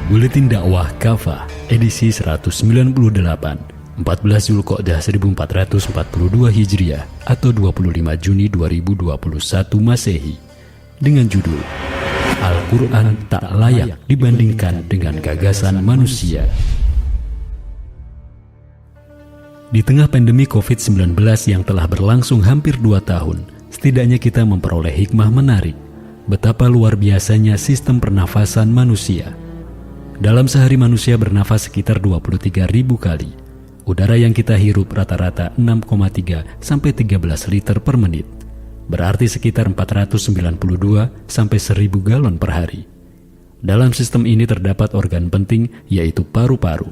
Buletin Dakwah Kafah edisi 198 14 Zulqa'dah 1442 Hijriah atau 25 Juni 2021 Masehi dengan judul Al-Quran tak layak dibandingkan dengan gagasan manusia. Di tengah pandemi COVID-19 yang telah berlangsung hampir 2 tahun, setidaknya kita memperoleh hikmah menarik betapa luar biasanya sistem pernafasan manusia. Dalam sehari manusia bernafas sekitar 23.000 kali. Udara yang kita hirup rata-rata 6,3 sampai 13 liter per menit. Berarti sekitar 492 sampai 1000 galon per hari. Dalam sistem ini terdapat organ penting yaitu paru-paru.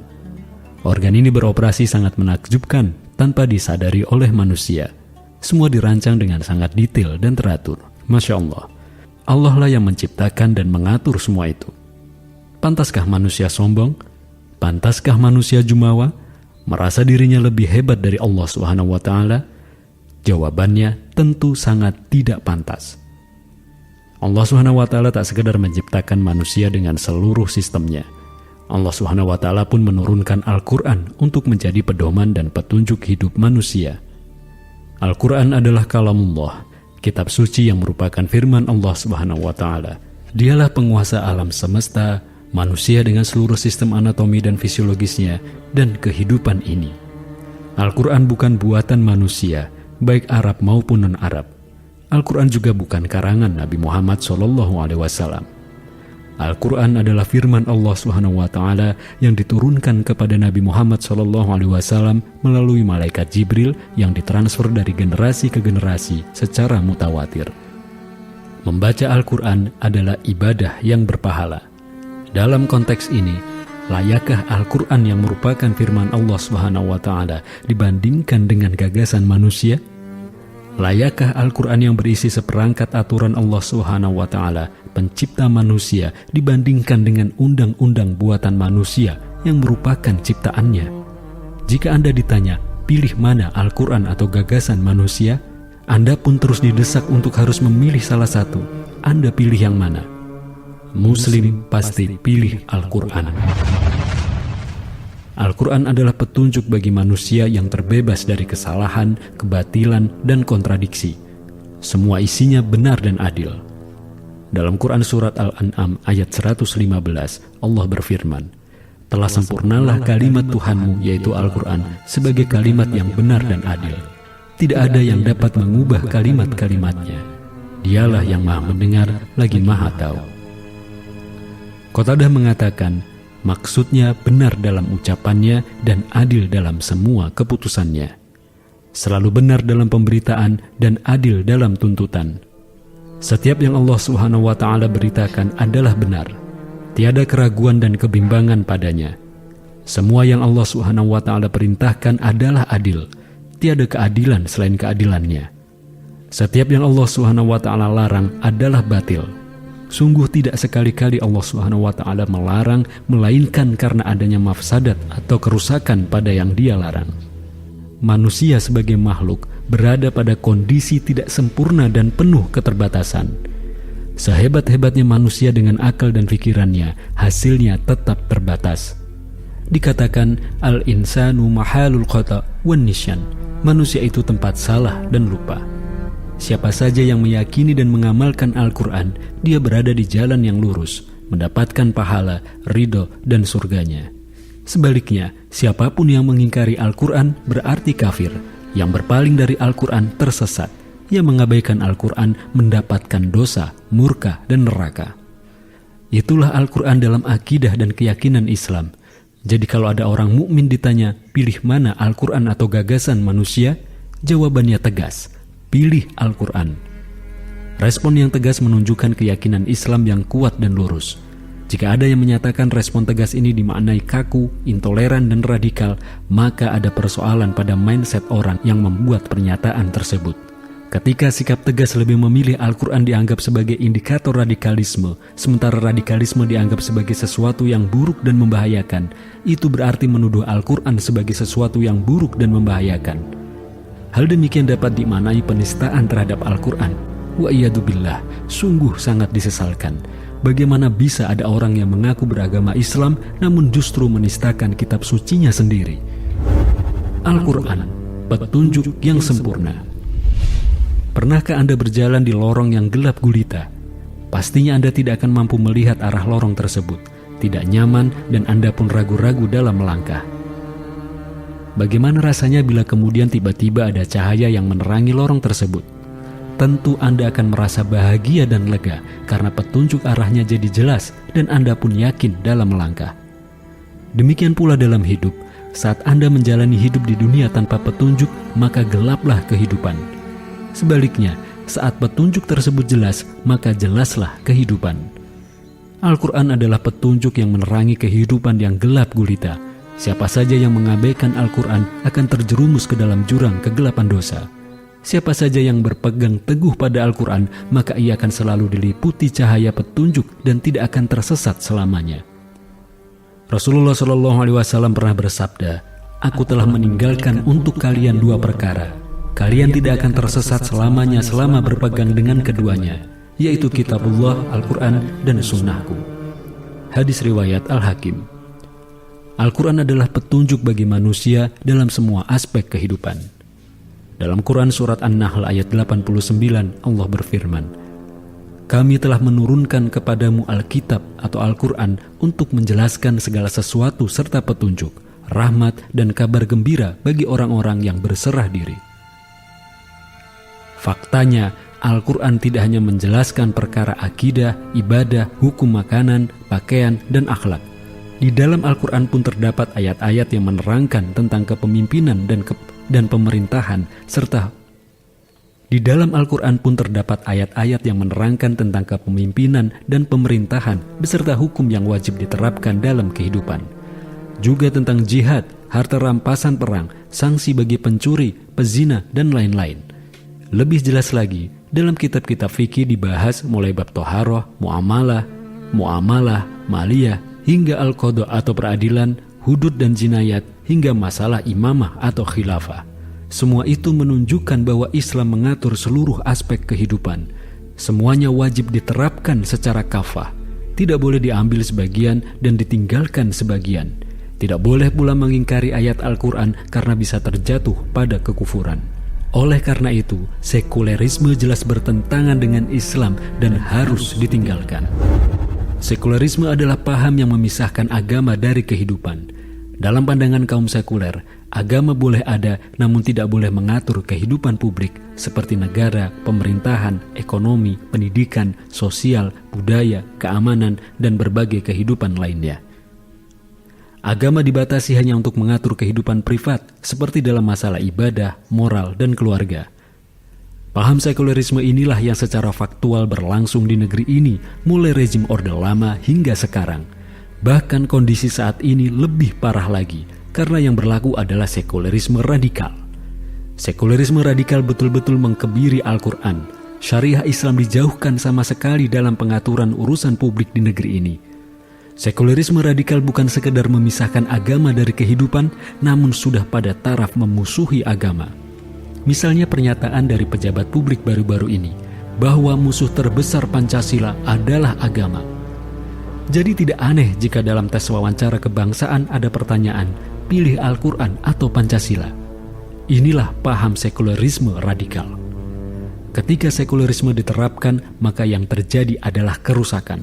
Organ ini beroperasi sangat menakjubkan tanpa disadari oleh manusia. Semua dirancang dengan sangat detail dan teratur. Masya Allah. Allah lah yang menciptakan dan mengatur semua itu. Pantaskah manusia sombong? Pantaskah manusia jumawa? Merasa dirinya lebih hebat dari Allah SWT? Jawabannya tentu sangat tidak pantas. Allah SWT tak sekedar menciptakan manusia dengan seluruh sistemnya. Allah SWT pun menurunkan Al-Quran untuk menjadi pedoman dan petunjuk hidup manusia. Al-Quran adalah kalamullah, kitab suci yang merupakan firman Allah SWT. Dialah penguasa alam semesta, manusia dengan seluruh sistem anatomi dan fisiologisnya, dan kehidupan ini. Al-Quran bukan buatan manusia, baik Arab maupun non-Arab. Al-Quran juga bukan karangan Nabi Muhammad SAW. Al-Quran adalah firman Allah SWT yang diturunkan kepada Nabi Muhammad SAW melalui malaikat Jibril yang ditransfer dari generasi ke generasi secara mutawatir. Membaca Al-Quran adalah ibadah yang berpahala. Dalam konteks ini, layakkah Al-Quran yang merupakan firman Allah SWT dibandingkan dengan gagasan manusia? Layakkah Al-Quran yang berisi seperangkat aturan Allah SWT, pencipta manusia, dibandingkan dengan undang-undang buatan manusia yang merupakan ciptaannya? Jika Anda ditanya, pilih mana Al-Quran atau gagasan manusia, Anda pun terus didesak untuk harus memilih salah satu. Anda pilih yang mana? Muslim pasti pilih Al-Quran. Al-Quran adalah petunjuk bagi manusia yang terbebas dari kesalahan, kebatilan, dan kontradiksi. Semua isinya benar dan adil. Dalam Quran Surat Al-An'am ayat 115, Allah berfirman, "Telah sempurnalah kalimat Tuhanmu yaitu Al-Quran sebagai kalimat yang benar dan adil. Tidak ada yang dapat mengubah kalimat-kalimatnya. Dialah yang maha mendengar lagi maha tahu." Qatadah mengatakan, maksudnya benar dalam ucapannya dan adil dalam semua keputusannya. Selalu benar dalam pemberitaan dan adil dalam tuntutan. Setiap yang Allah SWT beritakan adalah benar. Tiada keraguan dan kebimbangan padanya. Semua yang Allah SWT perintahkan adalah adil. Tiada keadilan selain keadilannya. Setiap yang Allah SWT larang adalah batil. Sungguh tidak sekali-kali Allah SWT melarang, melainkan karena adanya mafsadat atau kerusakan pada yang Dia larang. Manusia sebagai makhluk berada pada kondisi tidak sempurna dan penuh keterbatasan. Sehebat-hebatnya manusia dengan akal dan pikirannya, hasilnya tetap terbatas. Dikatakan al-insanu mahalul khata' wan nisyan. Manusia itu tempat salah dan lupa. Siapa saja yang meyakini dan mengamalkan Al-Quran, dia berada di jalan yang lurus, mendapatkan pahala, ridho, dan surganya. Sebaliknya, siapapun yang mengingkari Al-Quran berarti kafir. Yang berpaling dari Al-Quran tersesat. Yang mengabaikan Al-Quran mendapatkan dosa, murka, dan neraka. Itulah Al-Quran dalam akidah dan keyakinan Islam. Jadi kalau ada orang mukmin ditanya, pilih mana Al-Quran atau gagasan manusia? Jawabannya tegas. Pilih Al-Quran. Respon yang tegas menunjukkan keyakinan Islam yang kuat dan lurus. Jika ada yang menyatakan respon tegas ini dimaknai kaku, intoleran, dan radikal, maka ada persoalan pada mindset orang yang membuat pernyataan tersebut. Ketika sikap tegas lebih memilih Al-Quran dianggap sebagai indikator radikalisme, sementara radikalisme dianggap sebagai sesuatu yang buruk dan membahayakan, itu berarti menuduh Al-Quran sebagai sesuatu yang buruk dan membahayakan. Hal demikian dapat dimaknai penistaan terhadap Al-Quran. Wa iyadzubillah, sungguh sangat disesalkan. Bagaimana bisa ada orang yang mengaku beragama Islam namun justru menistakan kitab sucinya sendiri? Al-Quran, petunjuk yang sempurna. Pernahkah Anda berjalan di lorong yang gelap gulita? Pastinya Anda tidak akan mampu melihat arah lorong tersebut. Tidak nyaman dan Anda pun ragu-ragu dalam melangkah. Bagaimana rasanya bila kemudian tiba-tiba ada cahaya yang menerangi lorong tersebut? Tentu Anda akan merasa bahagia dan lega karena petunjuk arahnya jadi jelas dan Anda pun yakin dalam melangkah. Demikian pula dalam hidup, saat Anda menjalani hidup di dunia tanpa petunjuk, maka gelaplah kehidupan. Sebaliknya, saat petunjuk tersebut jelas, maka jelaslah kehidupan. Al-Quran adalah petunjuk yang menerangi kehidupan yang gelap gulita. Siapa saja yang mengabaikan Al-Quran akan terjerumus ke dalam jurang kegelapan dosa. Siapa saja yang berpegang teguh pada Al-Quran, maka ia akan selalu diliputi cahaya petunjuk dan tidak akan tersesat selamanya. Rasulullah SAW pernah bersabda, "Aku telah meninggalkan untuk kalian dua perkara. Kalian tidak akan tersesat selamanya selama berpegang dengan keduanya, yaitu kitabullah, Al-Quran, dan sunnahku." Hadis riwayat Al-Hakim. Al-Quran adalah petunjuk bagi manusia dalam semua aspek kehidupan. Dalam Quran Surat An-Nahl ayat 89, Allah berfirman, "Kami telah menurunkan kepadamu Alkitab atau Al-Quran untuk menjelaskan segala sesuatu serta petunjuk, rahmat dan kabar gembira bagi orang-orang yang berserah diri." Faktanya, Al-Quran tidak hanya menjelaskan perkara akidah, ibadah, hukum makanan, pakaian, dan akhlak. Di dalam Al-Quran pun terdapat ayat-ayat yang menerangkan tentang kepemimpinan dan pemerintahan, serta di dalam Al-Quran pun terdapat ayat-ayat yang menerangkan tentang kepemimpinan dan pemerintahan beserta hukum yang wajib diterapkan dalam kehidupan. Juga tentang jihad, harta rampasan perang, sanksi bagi pencuri, pezina, dan lain-lain. Lebih jelas lagi, dalam kitab-kitab fikih dibahas mulai bab toharoh, muamalah, maliyah, hingga al-qadha atau peradilan, hudud dan jinayat, hingga masalah imamah atau khilafah. Semua itu menunjukkan bahwa Islam mengatur seluruh aspek kehidupan. Semuanya wajib diterapkan secara kafah. Tidak boleh diambil sebagian dan ditinggalkan sebagian. Tidak boleh pula mengingkari ayat Al-Quran karena bisa terjatuh pada kekufuran. Oleh karena itu, sekulerisme jelas bertentangan dengan Islam dan harus ditinggalkan. Sekularisme adalah paham yang memisahkan agama dari kehidupan. Dalam pandangan kaum sekuler, agama boleh ada namun tidak boleh mengatur kehidupan publik seperti negara, pemerintahan, ekonomi, pendidikan, sosial, budaya, keamanan, dan berbagai kehidupan lainnya. Agama dibatasi hanya untuk mengatur kehidupan privat seperti dalam masalah ibadah, moral, dan keluarga. Paham sekularisme inilah yang secara faktual berlangsung di negeri ini mulai rezim Orde Lama hingga sekarang. Bahkan kondisi saat ini lebih parah lagi karena yang berlaku adalah sekularisme radikal. Sekularisme radikal betul-betul mengkebiri Al-Quran. Syariah Islam dijauhkan sama sekali dalam pengaturan urusan publik di negeri ini. Sekularisme radikal bukan sekedar memisahkan agama dari kehidupan, namun sudah pada taraf memusuhi agama. Misalnya pernyataan dari pejabat publik baru-baru ini, bahwa musuh terbesar Pancasila adalah agama. Jadi tidak aneh jika dalam tes wawancara kebangsaan ada pertanyaan, pilih Al-Quran atau Pancasila. Inilah paham sekularisme radikal. Ketika sekularisme diterapkan, maka yang terjadi adalah kerusakan.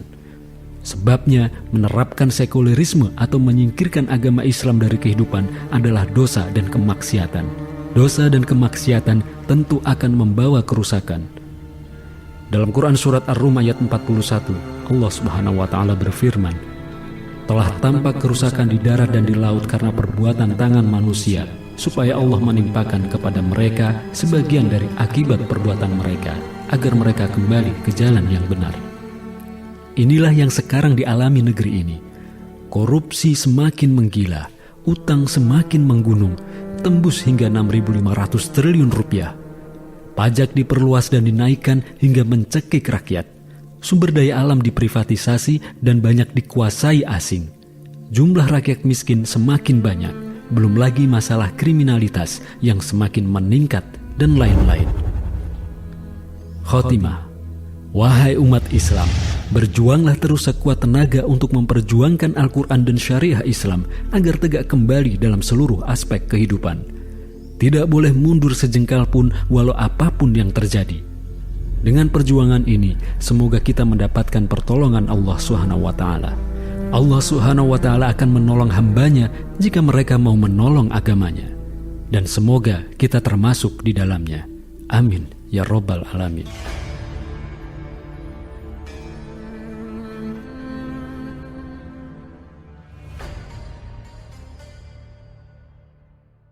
Sebabnya, menerapkan sekularisme atau menyingkirkan agama Islam dari kehidupan adalah dosa dan kemaksiatan. Dosa dan kemaksiatan tentu akan membawa kerusakan. Dalam Quran Surat Ar-Rum ayat 41, Allah Subhanahu wa Ta'ala berfirman, "Telah tampak kerusakan di darat dan di laut karena perbuatan tangan manusia, supaya Allah menimpakan kepada mereka sebagian dari akibat perbuatan mereka, agar mereka kembali ke jalan yang benar." Inilah yang sekarang dialami negeri ini. Korupsi semakin menggila, utang semakin menggunung, tembus hingga 6.500 triliun rupiah. Pajak diperluas dan dinaikkan hingga mencekik rakyat. Sumber daya alam diprivatisasi dan banyak dikuasai asing. Jumlah rakyat miskin semakin banyak, belum lagi masalah kriminalitas yang semakin meningkat dan lain-lain. Khotimah. Wahai umat Islam, berjuanglah terus sekuat tenaga untuk memperjuangkan Al-Quran dan syariah Islam agar tegak kembali dalam seluruh aspek kehidupan. Tidak boleh mundur sejengkal pun walau apapun yang terjadi. Dengan perjuangan ini, semoga kita mendapatkan pertolongan Allah SWT. Allah SWT akan menolong hambanya jika mereka mau menolong agamanya. Dan semoga kita termasuk di dalamnya. Amin ya Rabbal Alamin.